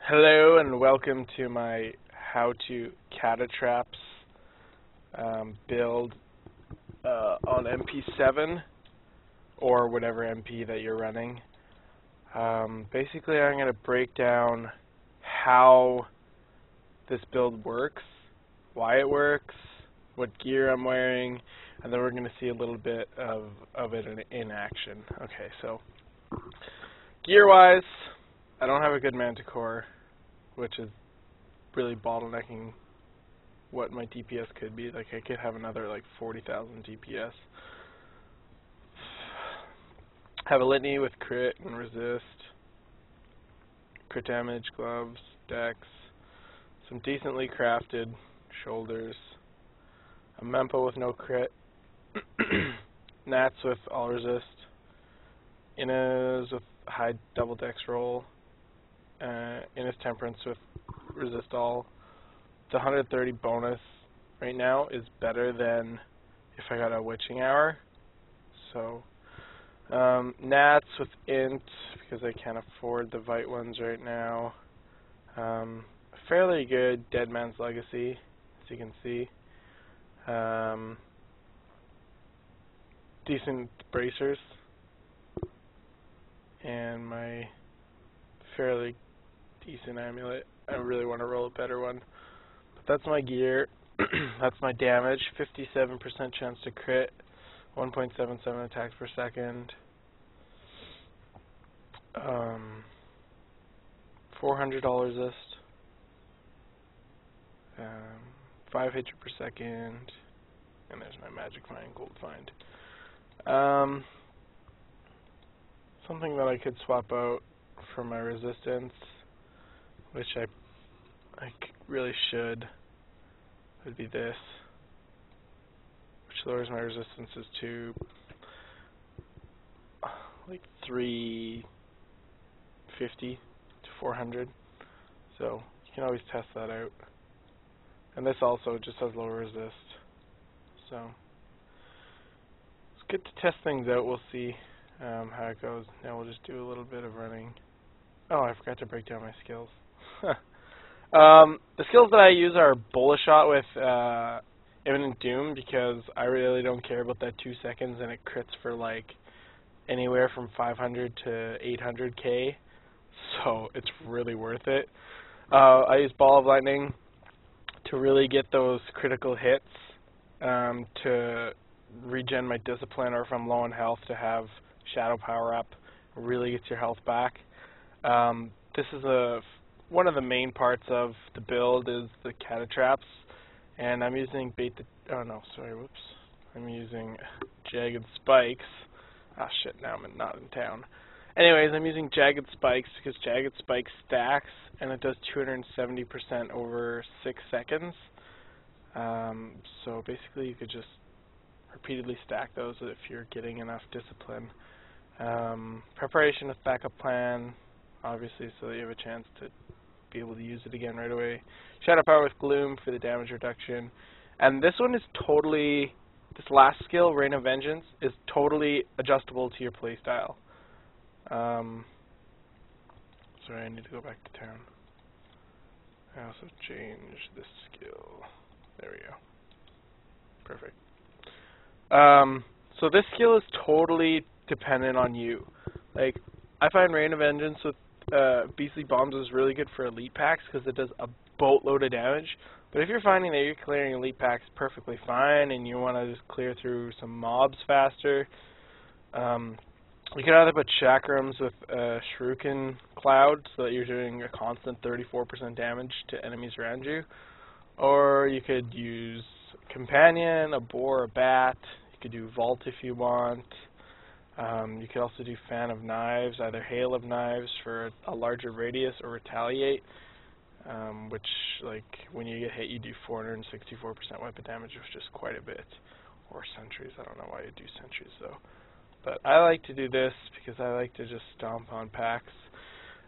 Hello and welcome to my how to CataTraps build on MP7 or whatever MP that you're running. Basically, I'm going to break down how this build works, why it works, what gear I'm wearing, and then we're going to see a little bit of it in action. Okay, so gear-wise, I don't have a good Manticore, which is really bottlenecking what my DPS could be. Like, I could have another, 40,000 DPS. Have a litany with crit and resist, crit damage, gloves, dex, some decently crafted shoulders, a Mempo with no crit, Nats with all resist, Innas with high double dex roll, Inna's Temperance with resist all. The 130 bonus right now is better than if I got a Witching Hour. So, Nats with int, because I can't afford the Vite ones right now. Fairly good Dead Man's Legacy, as you can see. Decent bracers. And my fairly decent amulet. I really want to roll a better one. But that's my gear. That's my damage. 57% chance to crit. 1.77 attacks per second. 400 resist. 5 hits per second. And there's my magic find, gold find. Something that I could swap out for my resistance, which I really should, would be this, which lowers my resistances to 350 to 400. So you can always test that out. And this also just has lower resist. So it's good to test things out. We'll see how it goes. Now we'll just do a little bit of running. Oh, I forgot to break down my skills. The skills that I use are Bullet Shot with Imminent Doom, because I really don't care about that 2 seconds, and it crits for anywhere from 500 to 800k, so it's really worth it. I use Ball of Lightning to really get those critical hits, to regen my discipline, or if I'm low on health, to have Shadow Power Up. Really gets your health back. This is one of the main parts of the build is the CataTraps, and I'm using I'm using Jagged Spikes. Ah shit, now I'm not in town. Anyways, I'm using Jagged Spikes because Jagged Spikes stacks, and it does 270% over 6 seconds. So basically you could just repeatedly stack those if you're getting enough discipline. Preparation with backup plan, obviously, so that you have a chance to be able to use it again right away. Shadow Power with Gloom for the damage reduction. And this one is totally, this last skill, Reign of Vengeance, is totally adjustable to your playstyle. Sorry, I need to go back to town. I also change this skill. There we go. Perfect. So this skill is totally dependent on you. I find Reign of Vengeance with Beastly Bombs is really good for elite packs because it does a boatload of damage. But if you're finding that you're clearing elite packs perfectly fine and you want to just clear through some mobs faster, you can either put Chakrams with Shuriken Cloud so that you're doing a constant 34% damage to enemies around you, or you could use Companion, a Boar, a Bat. You could do Vault if you want. You could also do Fan of Knives, either Hail of Knives for a larger radius, or Retaliate, which, when you get hit, you do 464% weapon damage, which is quite a bit. Or Sentries. I don't know why you do Sentries, though. But I like to do this because I like to just stomp on packs.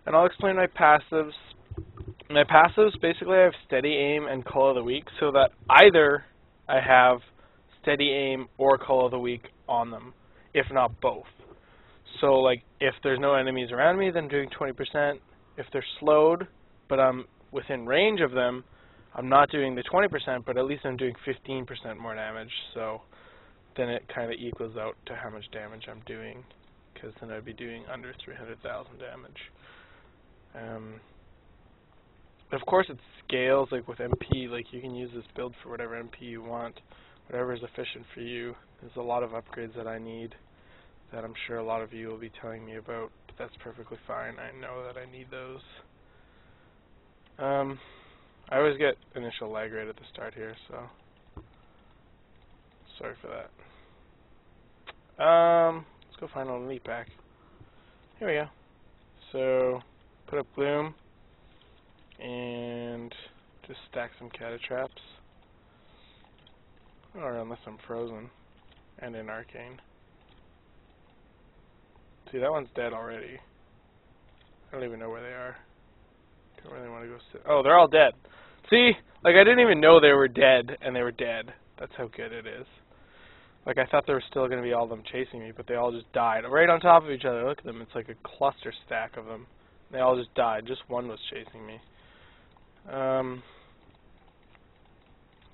And I'll explain my passives. My passives, basically, I have Steady Aim and Call of the Week, so that either I have Steady Aim or Call of the Week on them, if not both. So, if there's no enemies around me, then I'm doing 20%. If they're slowed, but I'm within range of them. I'm not doing the 20%, but at least I'm doing 15% more damage, so then it kind of equals out to how much damage I'm doing, because then I'd be doing under 300,000 damage. Of course it scales, like with MP, like you can use this build for whatever MP you want, whatever is efficient for you. There's a lot of upgrades that I need that I'm sure a lot of you will be telling me about, but that's perfectly fine. I know that I need those. I always get initial lag right at the start here, so sorry for that. Let's go find an elite pack. Here we go. So, put up Bloom, and just stack some CataTraps. Or unless I'm frozen, and in Arcane. See, that one's dead already. I don't even know where they are. Don't really want to go sit. Oh, they're all dead. See? Like, I didn't even know they were dead, and they were dead. That's how good it is. Like, I thought there were still going to be all of them chasing me, but they all just died. Right on top of each other. Look at them. It's like a cluster stack of them. They all just died. Just one was chasing me. I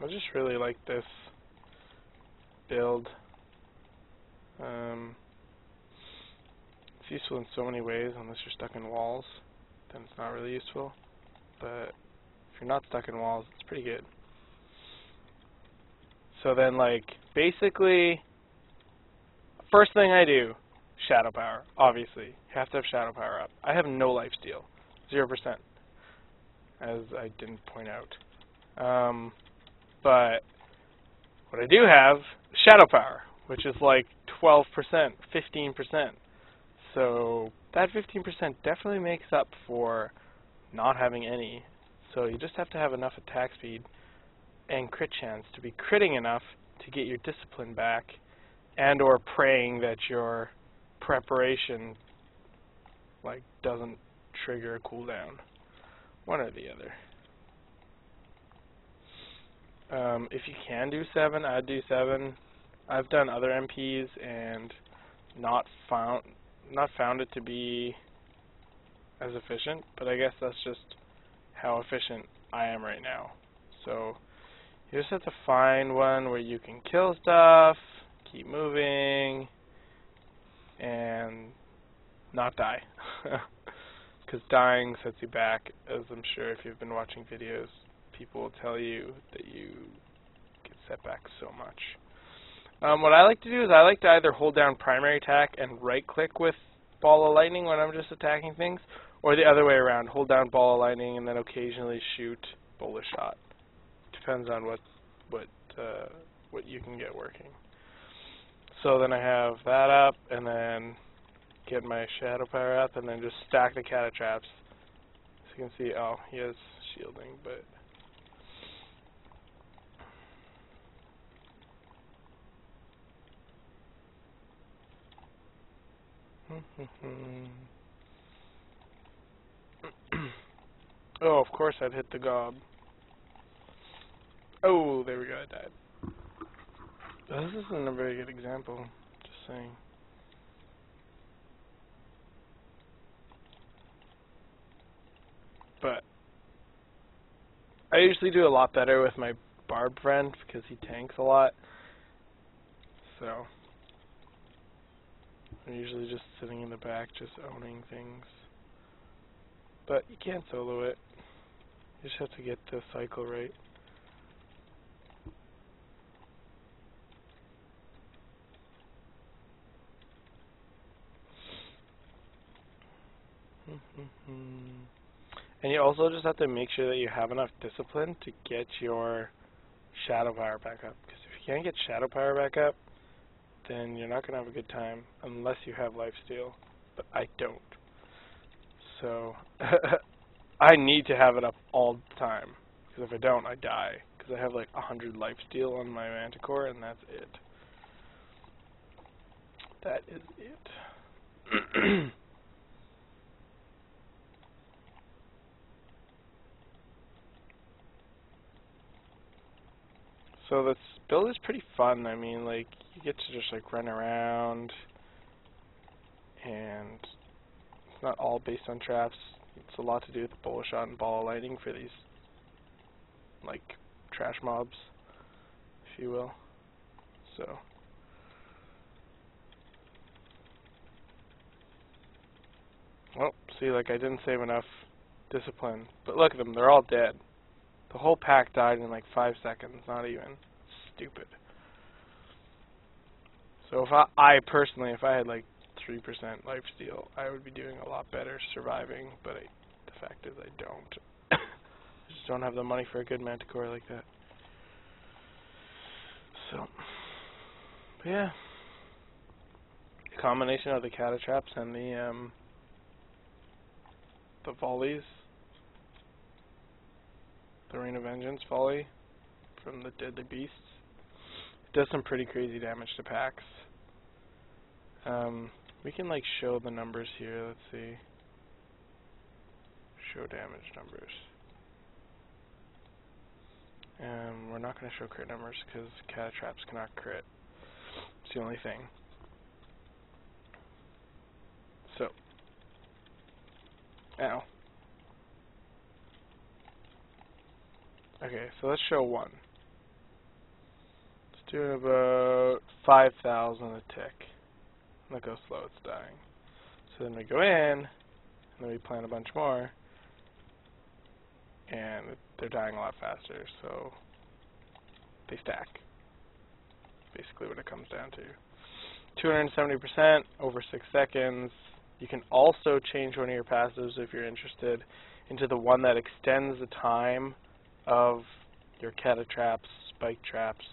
just really like this build. It's useful in so many ways, unless you're stuck in walls. Then it's not really useful. But if you're not stuck in walls, it's pretty good. So then, like, basically, first thing I do, Shadow Power, obviously. You have to have Shadow Power up. I have no lifesteal, 0%, as I didn't point out. But what I do have, Shadow Power, which is like 12%, 15%. So that 15% definitely makes up for not having any. So you just have to have enough attack speed and crit chance to be critting enough to get your discipline back, and or praying that your preparation like doesn't trigger a cooldown. One or the other. If you can do 7, I'd do 7. I've done other MPs and not found it to be as efficient, but I guess that's just how efficient I am right now. So you just have to find one where you can kill stuff, keep moving, and not die. Because dying sets you back, as I'm sure if you've been watching videos, people will tell you that you get set back so much. What I like to do is I like to either hold down primary attack and right-click with Ball of Lightning when I'm just attacking things, or the other way around, hold down Ball of Lightning and then occasionally shoot Bullet Shot. Depends on what you can get working. So then I have that up, and then get my Shadow Power up, and then just stack the CataTraps. So you can see, oh, he has shielding, but oh, of course I'd hit the gob. Oh, there we go, I died. This isn't a very good example, just saying. But I usually do a lot better with my Barb friend because he tanks a lot. So I'm usually just sitting in the back, just owning things. But you can't solo it. You just have to get the cycle right. And you also just have to make sure that you have enough discipline to get your Shadow Power back up. Because if you can't get Shadow Power back up, then you're not going to have a good time unless you have lifesteal. But I don't. So I need to have it up all the time. Because if I don't, I die. Because I have like 100 lifesteal on my Manticore, and that's it. That is it. So this build is pretty fun. I mean, like, you get to just like run around, and it's not all based on traps. It's a lot to do with the bullet shot and ball of lightning for these, like, trash mobs, if you will. So, well, see, like, I didn't save enough discipline. But look at them, they're all dead. The whole pack died in like 5 seconds, not even. Stupid. So if I personally, if I had like 3% lifesteal, I would be doing a lot better surviving, but the fact is I don't. I just don't have the money for a good manticore like that. So, but yeah. The combination of the catatraps and the volleys, the Rain of Vengeance volley from the Deadly Beasts, it does some pretty crazy damage to packs. We can like show the numbers here. Let's see. Show damage numbers. We're not going to show crit numbers because catatraps cannot crit. It's the only thing. So, ow. Okay, so let's show one. It's doing about 5,000 a tick. Look how slow it's dying. So then we go in, and then we plant a bunch more, and they're dying a lot faster, so they stack. Basically what it comes down to. 270% over 6 seconds. You can also change one of your passives if you're interested into the one that extends the time of your catatraps, spike traps,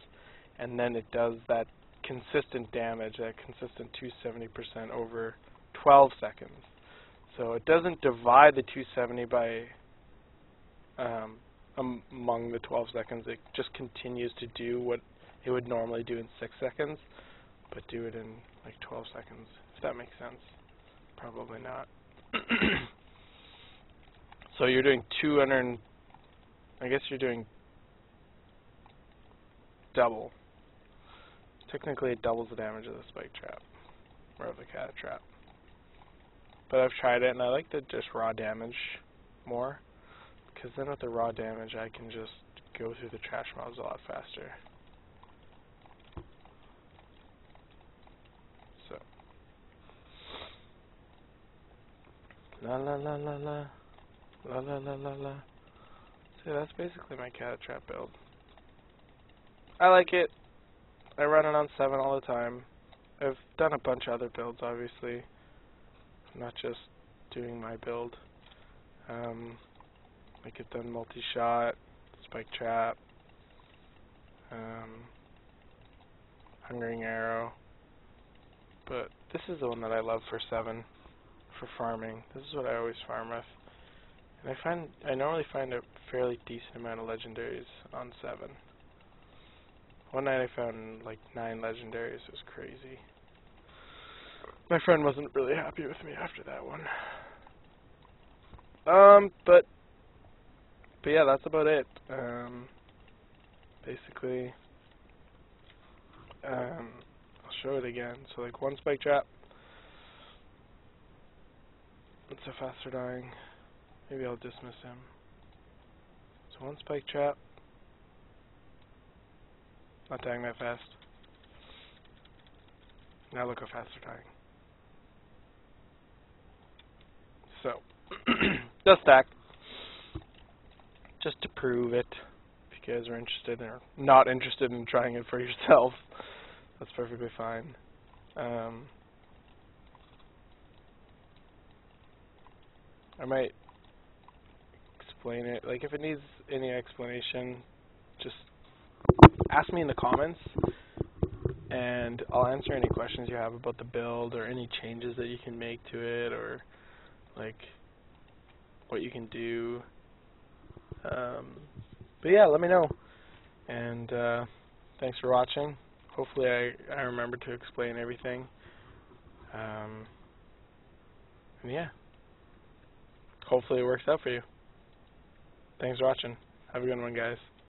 and then it does that consistent damage, that consistent 270% over 12 seconds. So it doesn't divide the 270 by among the 12 seconds. It just continues to do what it would normally do in 6 seconds, but do it in like 12 seconds, if that makes sense. Probably not. So you're doing 200, I guess you're doing double. Technically it doubles the damage of the spike trap, or of the cat trap. But I've tried it and I like the just raw damage more, because then with the raw damage I can just go through the trash mobs a lot faster. So, la la la la la, la la la la la. So that's basically my cat trap build. I like it. I run it on 7 all the time. I've done a bunch of other builds, obviously. I'm not just doing my build. Like I've done multi-shot, spike trap, hungering arrow. But this is the one that I love for 7, for farming. This is what I always farm with. And I normally find a fairly decent amount of legendaries on 7. One night I found like 9 legendaries. It was crazy. My friend wasn't really happy with me after that one. But yeah, that's about it. Basically, I'll show it again. So like one spike trap. It's a faster dying. Maybe I'll dismiss him. So one spike trap. Not dying that fast. Now look how fast they're dying. So, does stack. Just to prove it. If you guys are interested or not interested in trying it for yourself, that's perfectly fine. I might explain it. Like, if it needs any explanation, just ask me in the comments, and I'll answer any questions you have about the build or any changes that you can make to it, or like what you can do. But yeah, let me know. And thanks for watching. Hopefully I remember to explain everything. And yeah, hopefully it works out for you. Thanks for watching. Have a good one, guys.